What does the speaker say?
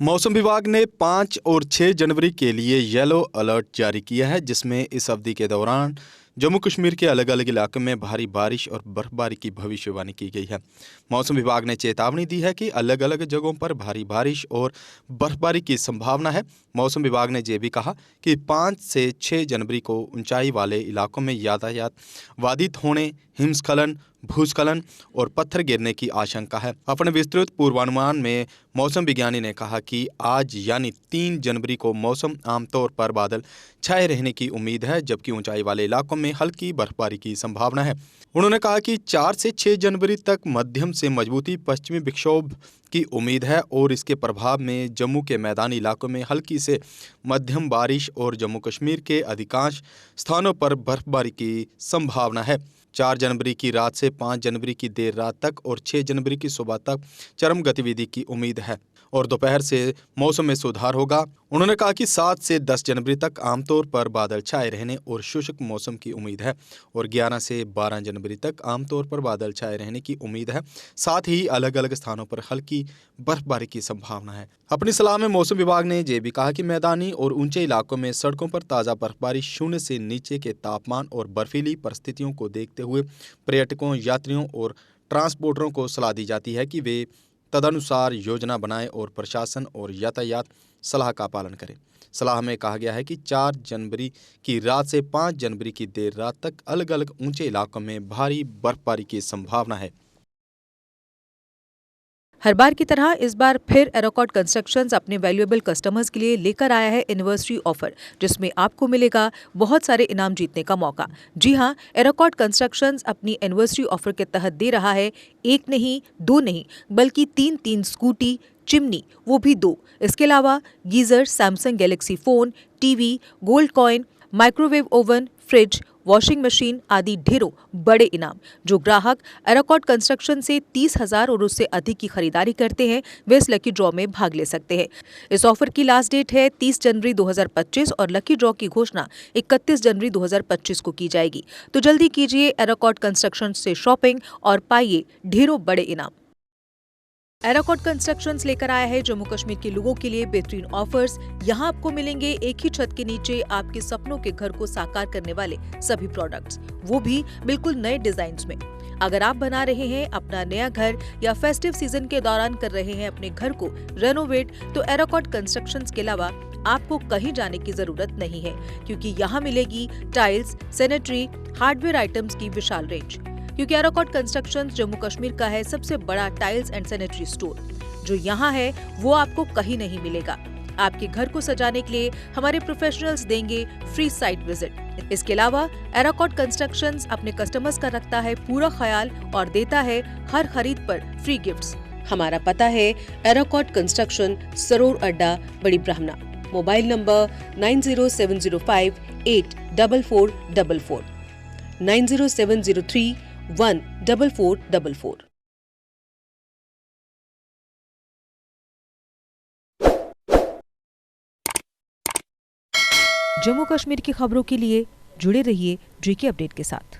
मौसम विभाग ने 5 और 6 जनवरी के लिए येलो अलर्ट जारी किया है, जिसमें इस अवधि के दौरान जम्मू कश्मीर के अलग अलग इलाकों में भारी बारिश और बर्फबारी की भविष्यवाणी की गई है। मौसम विभाग ने चेतावनी दी है कि अलग अलग जगहों पर भारी बारिश और बर्फबारी की संभावना है। मौसम विभाग ने ये भी कहा कि 5 से 6 जनवरी को ऊंचाई वाले इलाकों में यातायात बाधित होने, हिमस्खलन, भूस्खलन और पत्थर गिरने की आशंका है। अपने विस्तृत पूर्वानुमान में मौसम विज्ञानी ने कहा कि आज यानी 3 जनवरी को मौसम आमतौर पर बादल छाए रहने की उम्मीद है, जबकि ऊंचाई वाले इलाकों में हल्की बर्फबारी की संभावना है। उन्होंने कहा कि 4 से 6 जनवरी तक मध्यम से मजबूती पश्चिमी विक्षोभ की उम्मीद है और इसके प्रभाव में जम्मू के मैदानी इलाकों में हल्की से मध्यम बारिश और जम्मू कश्मीर के अधिकांश स्थानों पर बर्फबारी की संभावना है। 4 जनवरी की रात से 5 जनवरी की देर रात तक और 6 जनवरी की सुबह तक चरम गतिविधि की उम्मीद है और दोपहर से मौसम में सुधार होगा। उन्होंने कहा कि 7 से 10 जनवरी तक आमतौर पर बादल छाए रहने और शुष्क मौसम की उम्मीद है और 11 से 12 जनवरी तक आमतौर पर बादल छाए रहने की उम्मीद है। साथ ही अलग अलग स्थानों पर हल्की बर्फबारी की संभावना है। अपनी सलाह में मौसम विभाग ने ये भी कहा कि मैदानी और ऊंचे इलाकों में सड़कों पर ताज़ा बर्फबारी, शून्य से नीचे के तापमान और बर्फीली परिस्थितियों को देखते हुए पर्यटकों, यात्रियों और ट्रांसपोर्टरों को सलाह दी जाती है कि वे तदनुसार योजना बनाएं और प्रशासन और यातायात सलाह का पालन करें। सलाह में कहा गया है कि 4 जनवरी की रात से 5 जनवरी की देर रात तक अलग अलग ऊंचे इलाकों में भारी बर्फबारी की संभावना है। हर बार की तरह इस बार फिर एरोकॉट कंस्ट्रक्शंस अपने वैल्यूएबल कस्टमर्स के लिए लेकर आया है एनिवर्सरी ऑफर, जिसमें आपको मिलेगा बहुत सारे इनाम जीतने का मौका। जी हां, एरोकॉट कंस्ट्रक्शंस अपनी एनिवर्सरी ऑफर के तहत दे रहा है 1 नहीं, 2 नहीं, बल्कि 3 स्कूटी, चिमनी, वो भी 2। इसके अलावा geyser, Samsung Galaxy phone, TV, gold coin, microwave oven, fridge, washing machine आदि ढेरों बड़े इनाम। जो ग्राहक एरोकॉट कंस्ट्रक्शन से 30,000 और उससे अधिक की खरीदारी करते हैं, वे इस लकी ड्रॉ में भाग ले सकते हैं। इस ऑफर की लास्ट डेट है 30 जनवरी 2025 और लकी ड्रॉ की घोषणा 31 जनवरी 2025 को की जाएगी। तो जल्दी कीजिए एरोकॉट कंस्ट्रक्शन से शॉपिंग और पाइए ढेरों बड़े इनाम। एरोकॉट कंस्ट्रक्शंस लेकर आया है जम्मू कश्मीर के लोगों के लिए बेहतरीन ऑफर्स। यहाँ आपको मिलेंगे एक ही छत के नीचे आपके सपनों के घर को साकार करने वाले सभी प्रोडक्ट्स, वो भी बिल्कुल नए डिजाइन्स में। अगर आप बना रहे हैं अपना नया घर या फेस्टिव सीजन के दौरान कर रहे हैं अपने घर को रेनोवेट, तो एरोकॉट कंस्ट्रक्शंस के अलावा आपको कहीं जाने की जरूरत नहीं है, क्योंकि यहाँ मिलेगी टाइल्स, सैनिटरी, हार्डवेयर आइटम्स की विशाल रेंज। क्योंकि एरोकॉट कंस्ट्रक्शंस जम्मू कश्मीर का है सबसे बड़ा टाइल्स एंड सैनिटरी स्टोर। जो यहाँ है वो आपको कहीं नहीं मिलेगा। आपके घर को सजाने के लिए हमारे प्रोफेशनल्स देंगे फ्री साइट विजिट। इसके अलावा एरोकॉट कंस्ट्रक्शंस अपने कस्टमर्स का रखता है पूरा ख्याल और देता है हर खरीद पर फ्री गिफ्ट्स। हमारा पता है एरोकॉट कंस्ट्रक्शन, सरोर अड्डा, बड़ी ब्राह्मणा। Mobile number 9070584444, 9070314444। जम्मू कश्मीर की खबरों के लिए जुड़े रहिए जीके अपडेट के साथ।